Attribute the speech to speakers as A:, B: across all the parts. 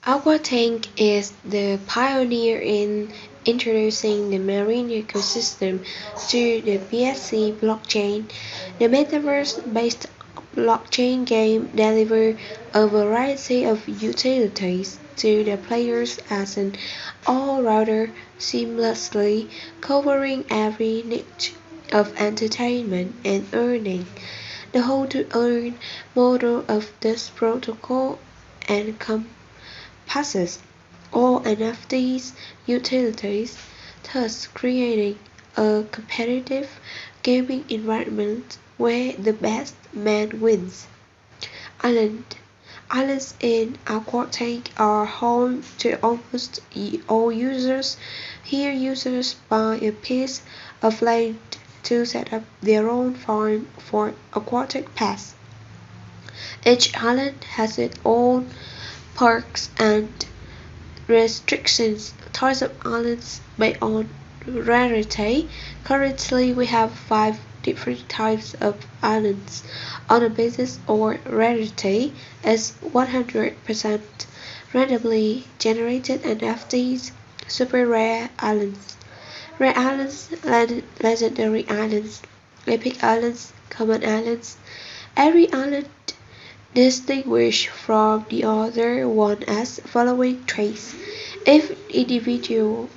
A: Aquatank is the pioneer in introducing the marine ecosystem to the BSC blockchain. The metaverse-based blockchain game delivers a variety of utilities to the players as an all-rounder, seamlessly covering every niche of entertainment and earning. The hold-to-earn model of this protocol encompasses all NFTs utilities, thus creating a competitive gaming environment where the best man wins. Island Islands in Aquatank are home to almost all users. Here users buy a piece of land to set up their own farm for aquatic pests. Each island has its own perks and restrictions. Types of islands based on rarity. Currently we have 5 different types of islands. On the basis or rarity is 100% randomly generated NFTs, super rare islands, rare islands, legendary islands, epic islands, common islands. Every island distinguished from the other one as following traits. If individual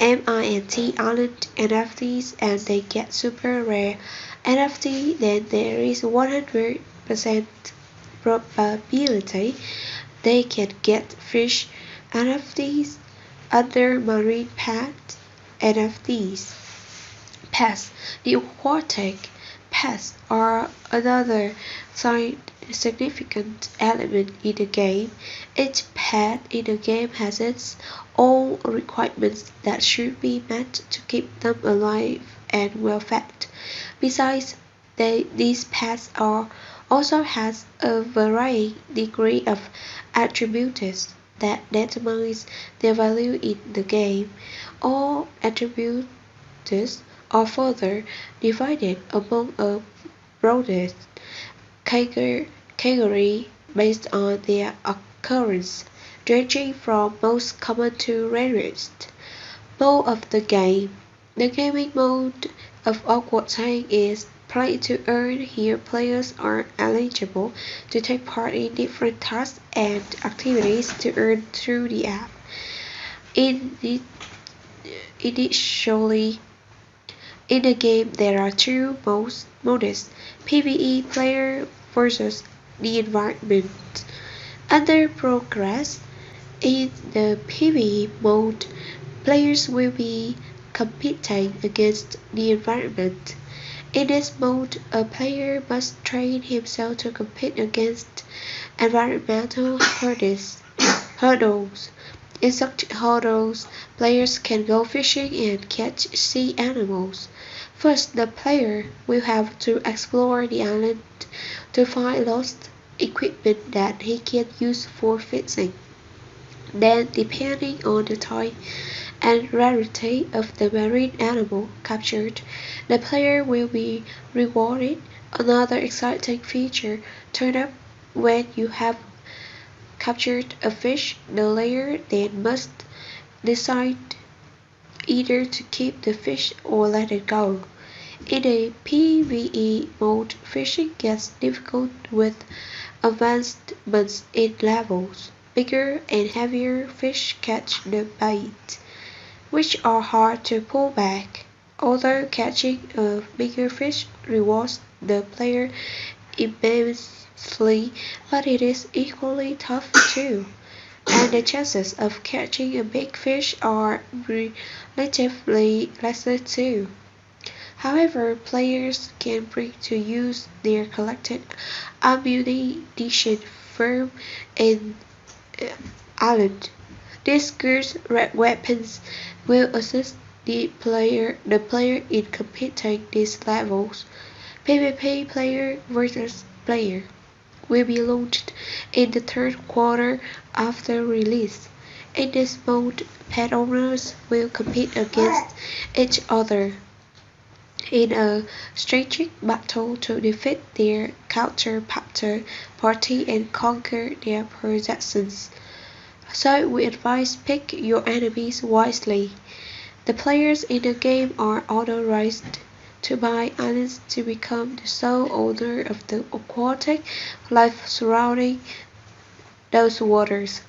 A: MINT aren't NFTs and they get super rare NFT, then there is 100% probability they can get fish NFTs, other marine pet NFTs. Pests. The aquatic pests are another significant element in the game. Each pet in the game has its own requirements that should be met to keep them alive and well fed. Besides, these pets also has a varying degree of attributes that determines their value in the game. All attributes are further divided among a broader category based on their occurrence, ranging from most common to rarest. Mode of the game. The gaming mode of Aquatank is play to earn. Here players are eligible to take part in different tasks and activities to earn through the app. Initially, in the game there are two modes, PvE player versus the environment. Under progress, in the PvE mode, players will be competing against the environment. In this mode, a player must train himself to compete against environmental hurdles. In such hurdles, players can go fishing and catch sea animals. First, the player will have to explore the island to find lost equipment that he can use for fishing. Then, depending on the type and rarity of the marine animal captured, the player will be rewarded. Another exciting feature turns up when you have captured a fish. The player then must decide either to keep the fish or let it go. In a PvE mode, fishing gets difficult with advancements in levels. Bigger and heavier fish catch the bait, which are hard to pull back. Although catching a bigger fish rewards the player immensely, but it is equally tough too, and the chances of catching a big fish are relatively lesser too. However, players can bring to use their collected ammunition from an island. These good weapons will assist the player in completing these levels. PvP player versus player will be launched in the third quarter after release. In this mode, pet owners will compete against each other in a strategic battle to defeat their counterpart party and conquer their possessions. So we advise pick your enemies wisely. The players in the game are authorized to buy islands to become the sole owner of the aquatic life surrounding those waters.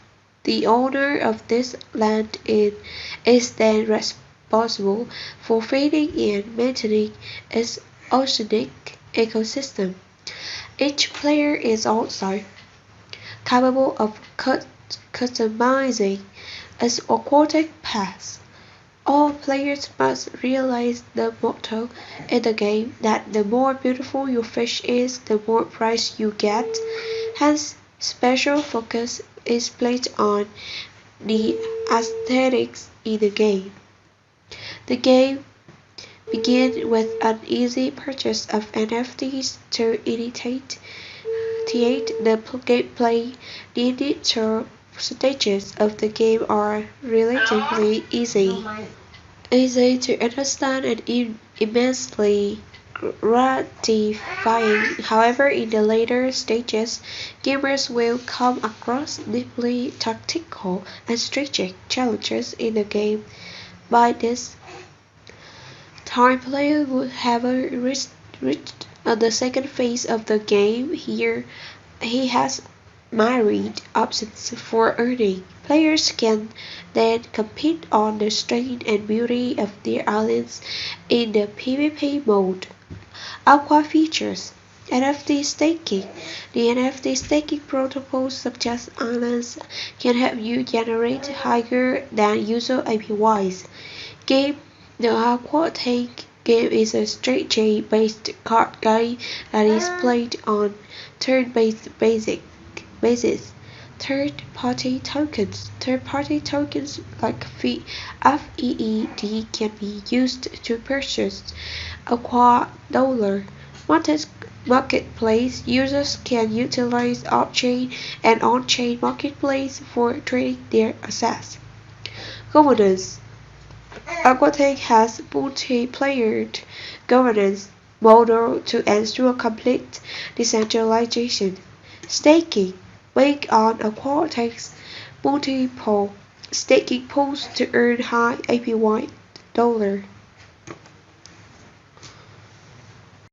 A: The owner of this land is then responsible for feeding and maintaining its oceanic ecosystem. Each player is also capable of customizing its aquatic paths. All players must realize the motto in the game that the more beautiful your fish is, the more prize you get. Hence, special focus is placed on the aesthetics in the game. The game begins with an easy purchase of NFTs to initiate the gameplay. The initial stages of the game are relatively easy to understand and immensely gratifying. However, in the later stages, gamers will come across deeply tactical and strategic challenges in the game. By this time, players would have reached the second phase of the game. Here, he has myriad options for earning. Players can then compete on the strength and beauty of their islands in the PvP mode. Aqua features NFT staking. The NFT staking protocol suggests islands can help you generate higher than usual APYs. Game The Aquatank game is a strategy-based card game that is played on turn-based basis. Third-party tokens like FEED can be used to purchase Aqua Dollar. Marketplace users can utilize off-chain and on-chain marketplace for trading their assets. Governance Aquatank has multiplayer governance model to ensure complete decentralization. Staking Bank on Aquatank's multiple staking pools to earn high APY dollar.